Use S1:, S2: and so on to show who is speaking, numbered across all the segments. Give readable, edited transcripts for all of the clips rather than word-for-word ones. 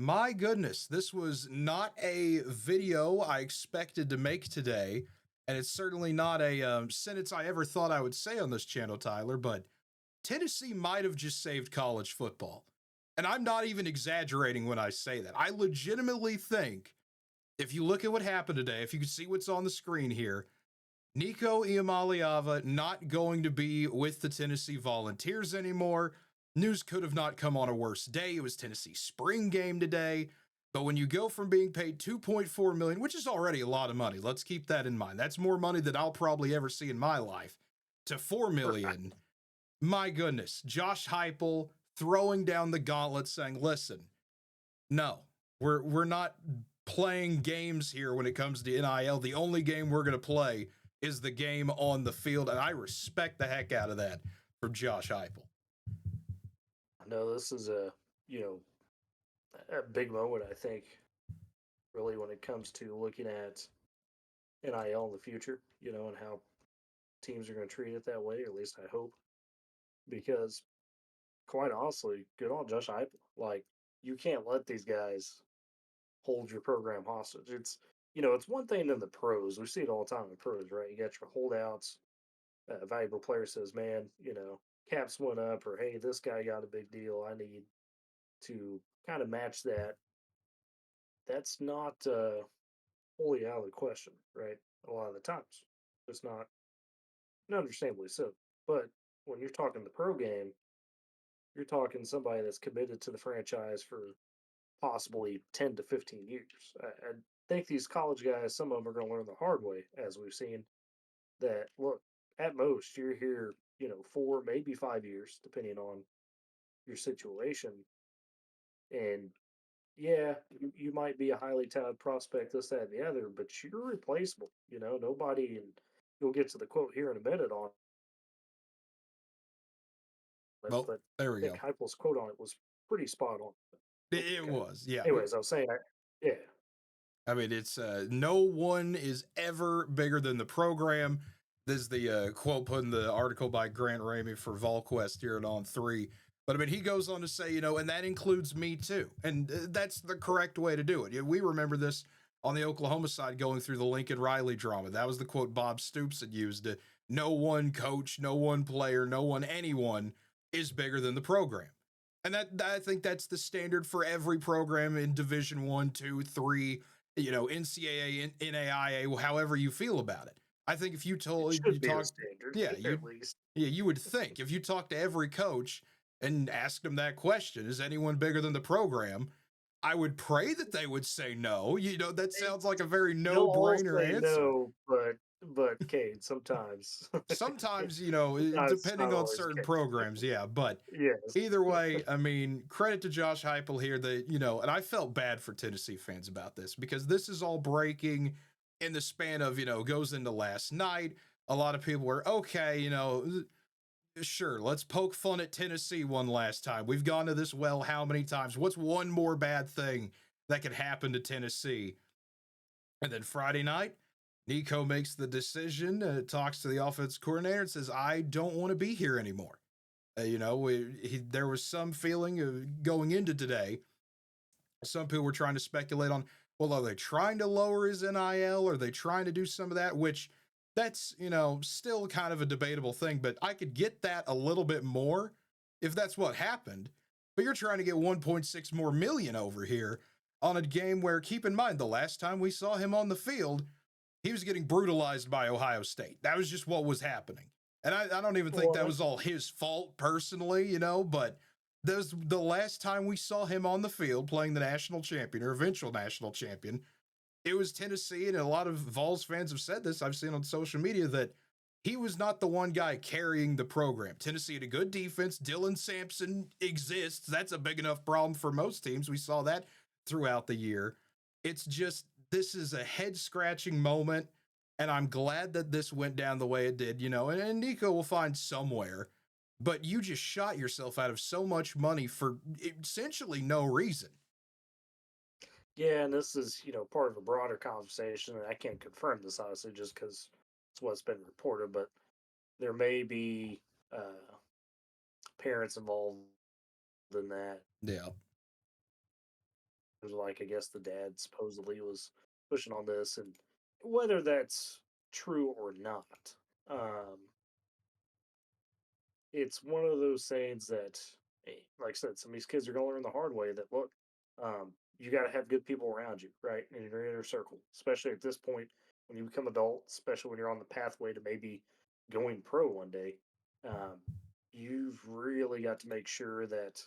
S1: My goodness, this was not a video I expected to make today, and it's certainly not a sentence I ever thought I would say on this channel, Tyler. But Tennessee might have just saved college football, and I'm not even exaggerating when I say that. I legitimately think, if you look at what happened today, if you can see what's on the screen here, Nico Iamaleava not going to be with the Tennessee Volunteers anymore. News could have not come on a worse day. It was Tennessee's spring game today. But when you go from being paid 2.4 million, which is already a lot of money, let's keep that in mind. That's more money than I'll probably ever see in my life, to 4
S2: Right.
S1: million. My goodness, Josh Heupel throwing down the gauntlet saying, "Listen, no, we're not playing games here when it comes to NIL. The only game we're going to play is the game on the field," and I respect the heck out of that from Josh Heupel.
S2: No, this is you know, a big moment, I think, really when it comes to looking at NIL in the future, and how teams are going to treat it that way, or at least I hope. Because quite honestly, good on Josh Heupel. Like, you can't let these guys hold your program hostage. It's one thing in the pros. We see it all the time in the pros, right? You got your holdouts. A valuable player says, man, caps went up, or hey, this guy got a big deal. I need to kind of match that. That's not wholly out of the question, right? A lot of the times. It's not, and understandably so. But when you're talking the pro game, you're talking somebody that's committed to the franchise for possibly 10 to 15 years. I think these college guys, some of them are going to learn the hard way, as we've seen, that look, at most, you're here, 4, maybe 5 years, depending on your situation. And yeah, you might be a highly touted prospect, this, that, and the other, but you're replaceable. Nobody, and you'll get to the quote here in a minute on it,
S1: Well,
S2: but
S1: there
S2: I
S1: we
S2: think
S1: go.
S2: Heupel's quote on it was pretty spot on.
S1: It
S2: Okay.
S1: was, yeah.
S2: Anyways, I was saying, yeah,
S1: I mean, it's no one is ever bigger than the program. This is the quote put in the article by Grant Ramey for VolQuest here at On Three. But I mean, he goes on to say, and that includes me too, and that's the correct way to do it. We remember this on the Oklahoma side going through the Lincoln Riley drama. That was the quote Bob Stoops had used. No one coach, no one player, no one anyone is bigger than the program. And I think that's the standard for every program in Division One, Two, Three, NCAA, NAIA, however you feel about it. I think if you
S2: it
S1: told you
S2: should be the
S1: talk,
S2: standard,
S1: yeah,
S2: at least.
S1: you would think if you talk to every coach and ask them that question, is anyone bigger than the program? I would pray that they would say no. That sounds like a very
S2: They'll all
S1: no-brainer
S2: say
S1: answer.
S2: no, but Cade, sometimes
S1: Sometimes,
S2: sometimes it's not
S1: depending on
S2: always the
S1: certain
S2: case.
S1: programs, yeah. But
S2: Yes.
S1: either way, I mean, credit to Josh Heupel here that, and I felt bad for Tennessee fans about this because this is all breaking in the span of, goes into last night. A lot of people were, okay, sure, let's poke fun at Tennessee one last time. We've gone to this well how many times? What's one more bad thing that could happen to Tennessee? And then Friday night, Nico makes the decision, talks to the offense coordinator, and says, "I don't want to be here anymore." There was some feeling of going into today. Some people were trying to speculate on, well, are they trying to lower his NIL? Are they trying to do some of that? Which that's, still kind of a debatable thing, but I could get that a little bit more if that's what happened. But you're trying to get 1.6 more million over here on a game where, keep in mind, the last time we saw him on the field, he was getting brutalized by Ohio State. That was just what was happening. And I don't even think that
S2: Well,
S1: was all his fault personally, but that was the last time we saw him on the field playing the national champion or eventual national champion. It was Tennessee, and a lot of Vols fans have said this. I've seen on social media that he was not the one guy carrying the program. Tennessee had a good defense. Dylan Sampson exists. That's a big enough problem for most teams. We saw that throughout the year. It's just, this is a head scratching moment. And I'm glad that this went down the way it did, and Nico will find somewhere. But you just shot yourself out of so much money for essentially no reason.
S2: yeah, and this is, part of a broader conversation, and I can't confirm this obviously just because it's what's been reported, but there may be parents involved in that.
S1: Yeah.
S2: There's like I guess the dad supposedly was pushing on this, and whether that's true or not, um, it's one of those things that, like I said, some of these kids are going to learn the hard way that look, you got to have good people around you, right, in your inner circle, especially at this point when you become adult, especially when you're on the pathway to maybe going pro one day. Um, you've really got to make sure that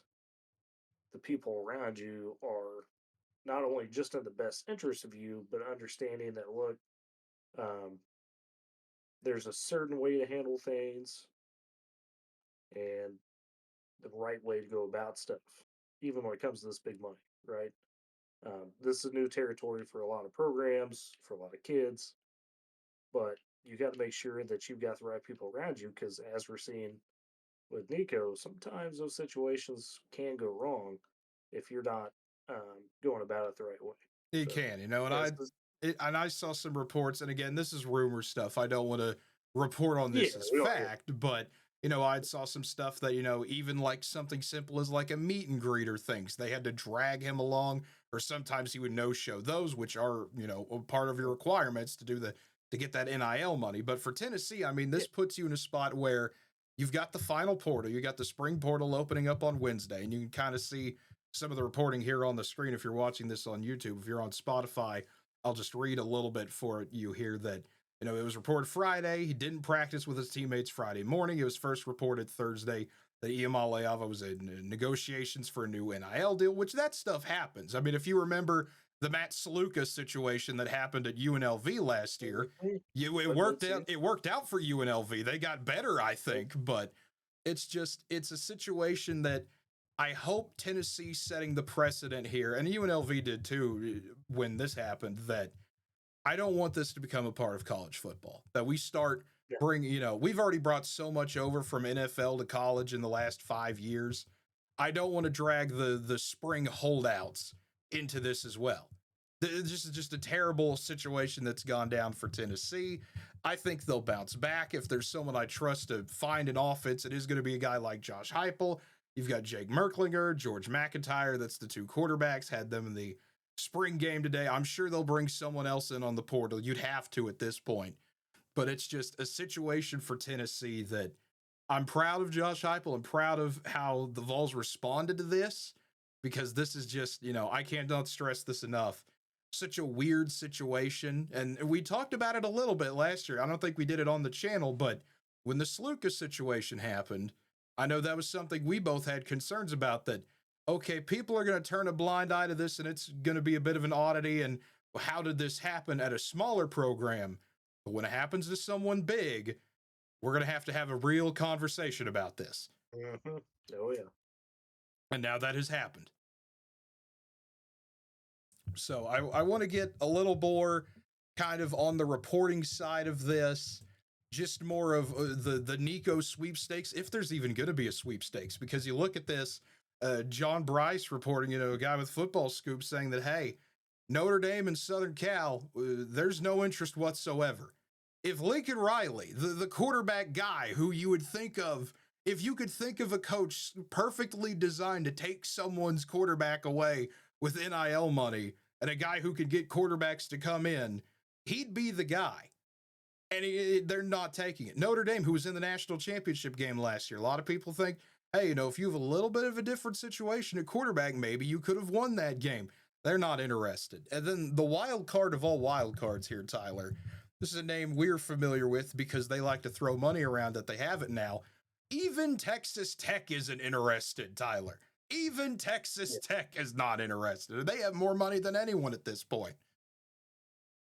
S2: the people around you are not only just in the best interest of you, but understanding that look, um, there's a certain way to handle things and the right way to go about stuff, even when it comes to this big money, right? This is new territory for a lot of programs, for a lot of kids, but you got to make sure that you've got the right people around you because, as we're seeing with Nico, sometimes those situations can go wrong if you're not going about it the right way.
S1: You
S2: So,
S1: can, you know, and
S2: as this,
S1: I saw some reports, and again, this is rumor stuff. I don't want to report on
S2: yeah,
S1: this as
S2: we don't hear.
S1: fact, but I saw some stuff that even like something simple as like a meet and greet or things, they had to drag him along, or sometimes he would no show those, which are a part of your requirements to get that NIL money. But for Tennessee, I mean,
S2: Yeah,
S1: this puts you in a spot where you've got the final portal, you got the spring portal opening up on Wednesday, and you can kind of see some of the reporting here on the screen. If you're watching this on YouTube, if you're on Spotify, I'll just read a little bit for you here that, it was reported Friday. He didn't practice with his teammates Friday morning. It was first reported Thursday that Iamaleava was in negotiations for a new NIL deal, which that stuff happens. I mean, if you remember the Matt Saluka situation that happened at UNLV last year, it
S2: but
S1: worked
S2: it's
S1: out. It worked out for UNLV. They got better, I think, but it's a situation that I hope Tennessee setting the precedent here, and UNLV did too when this happened, that I don't want this to become a part of college football. That we start
S2: yeah.
S1: bringing, we've already brought so much over from NFL to college in the last 5 years. I don't want to drag the spring holdouts into this as well. This is just a terrible situation that's gone down for Tennessee. I think they'll bounce back. If there's someone I trust to find an offense, it is going to be a guy like Josh Heupel. You've got Jake Merklinger, George McIntyre. That's the two quarterbacks. Had them in the spring game today. I'm sure they'll bring someone else in on the portal. You'd have to at this point. But it's just a situation for Tennessee that I'm proud of Josh Heupel. I'm proud of how the Vols responded to this, because this is just, I can't not stress this enough. Such a weird situation. And we talked about it a little bit last year. I don't think we did it on the channel, but when the Sluka situation happened, I know that was something we both had concerns about, that, okay, people are going to turn a blind eye to this and it's going to be a bit of an oddity. And how did this happen at a smaller program? But when it happens to someone big, we're going to have a real conversation about this.
S2: Mm-hmm. Oh yeah.
S1: And now that has happened. So I want to get a little more kind of on the reporting side of this, just more of the Nico sweepstakes, if there's even going to be a sweepstakes, because you look at this, John Bryce reporting, a guy with Football Scoop saying that, hey, Notre Dame and Southern Cal, there's no interest whatsoever. If Lincoln Riley, the quarterback guy who you would think of, if you could think of a coach perfectly designed to take someone's quarterback away with NIL money, and a guy who could get quarterbacks to come in, he'd be the guy. And they're not taking it. Notre Dame, who was in the national championship game last year, a lot of people think, hey, if you have a little bit of a different situation at quarterback, maybe you could have won that game. They're not interested. And then the wild card of all wild cards here, Tyler. This is a name we're familiar with because they like to throw money around that they have it now. Even Texas Tech isn't interested, Tyler. Even Texas
S2: Yeah.
S1: Tech is not interested. They have more money than anyone at this point.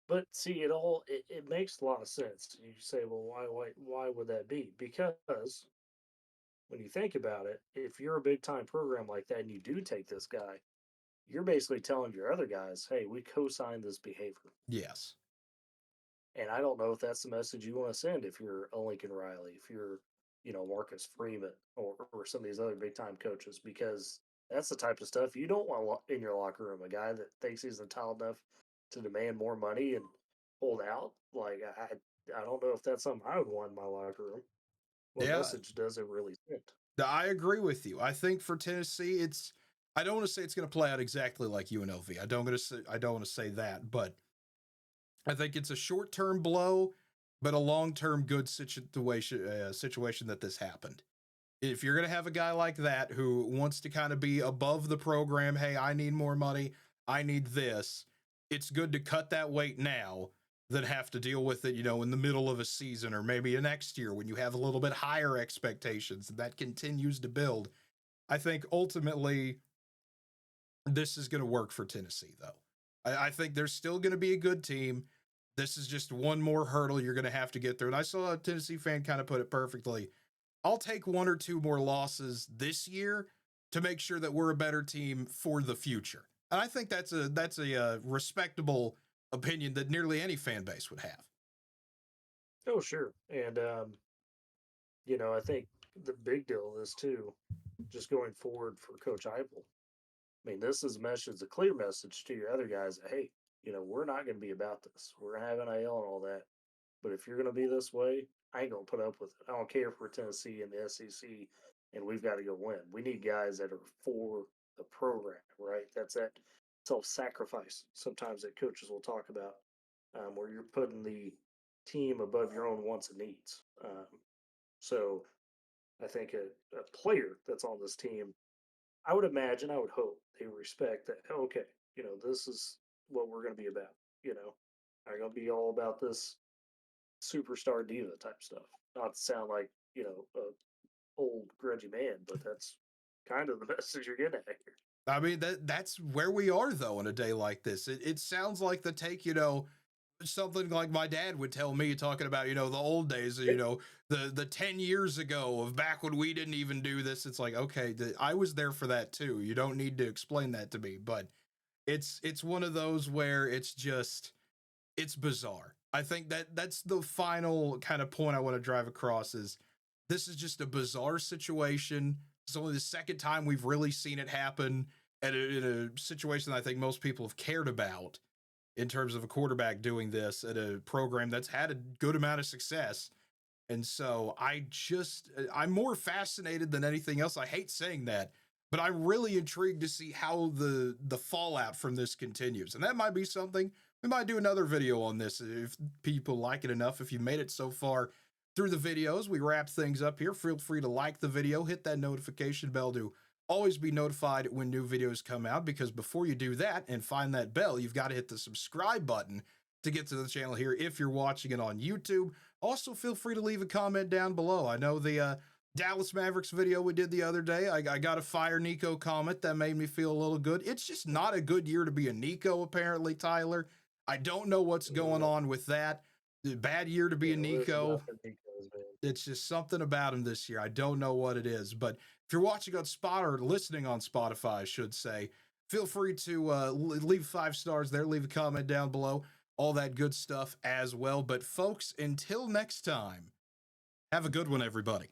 S2: But see, it makes a lot of sense. You say, well, why would that be? Because when you think about it, if you're a big time program like that and you do take this guy, you're basically telling your other guys, hey, we co-signed this behavior.
S1: Yes.
S2: And I don't know if that's the message you want to send if you're a Lincoln Riley, if you're, Marcus Freeman or some of these other big time coaches, because that's the type of stuff you don't want in your locker room. A guy that thinks he's entitled enough to demand more money and hold out. Like I don't know if that's something I would want in my locker room. What
S1: Yeah.
S2: message does it really send?
S1: I agree with you. I think for Tennessee, it's I don't want to say it's going to play out exactly like UNLV. I don't want to say that, but I think it's a short-term blow, but a long-term good situation that this happened. If you're going to have a guy like that who wants to kind of be above the program, hey, I need more money, I need this, it's good to cut that weight now than have to deal with it, in the middle of a season or maybe a next year when you have a little bit higher expectations and that continues to build. I think ultimately this is going to work for Tennessee, though. I think there's still going to be a good team. This is just one more hurdle you're going to have to get through. And I saw a Tennessee fan kind of put it perfectly. I'll take one or two more losses this year to make sure that we're a better team for the future. And I think that's a respectable opinion that nearly any fan base would have.
S2: Oh, sure. And I think the big deal is too, just going forward for Coach Heupel. I mean, this is a clear message to your other guys that, hey, we're not going to be about this. We're going to have NIL and all that. But if you're going to be this way, I ain't going to put up with it. I don't care if we're Tennessee and the SEC and we've got to go win. We need guys that are for the program, right? That's that self sacrifice sometimes that coaches will talk about, where you're putting the team above your own wants and needs. So I think a player that's on this team, I would imagine, I would hope they respect that. Okay, this is what we're going to be about. Are going to be all about this superstar diva type stuff. Not to sound like a old grudgy man, but that's kind of the message you're getting at here.
S1: I mean, that's where we are though in a day like this. It sounds like the take, something like my dad would tell me, talking about, the old days, the 10 years ago of back when we didn't even do this. It's like, okay, I was there for that too. You don't need to explain that to me, but it's one of those where it's bizarre. I think that's the final kind of point I want to drive across is this is just a bizarre situation. It's only the second time we've really seen it happen in a situation that I think most people have cared about in terms of a quarterback doing this at a program that's had a good amount of success. And so I'm more fascinated than anything else. I hate saying that, but I'm really intrigued to see how the fallout from this continues. And that might be something we might do another video on this if people like it enough. If you made it so far through the videos, we wrap things up here. Feel free to like the video, hit that notification bell to always be notified when new videos come out, because before you do that and find that bell, you've got to hit the subscribe button to get to the channel here if you're watching it on YouTube. Also, feel free to leave a comment down below. I know the Dallas Mavericks video we did the other day, I got a fire Nico comment that made me feel a little good. It's just not a good year to be a Nico, apparently, Tyler. I don't know what's going on with that. The bad year to be a Nico. It's just something about him this year. I don't know what it is, but if you're watching on Spot or listening on Spotify, I should say, feel free to leave 5 stars there, leave a comment down below, all that good stuff as well. But folks, until next time, have a good one, everybody.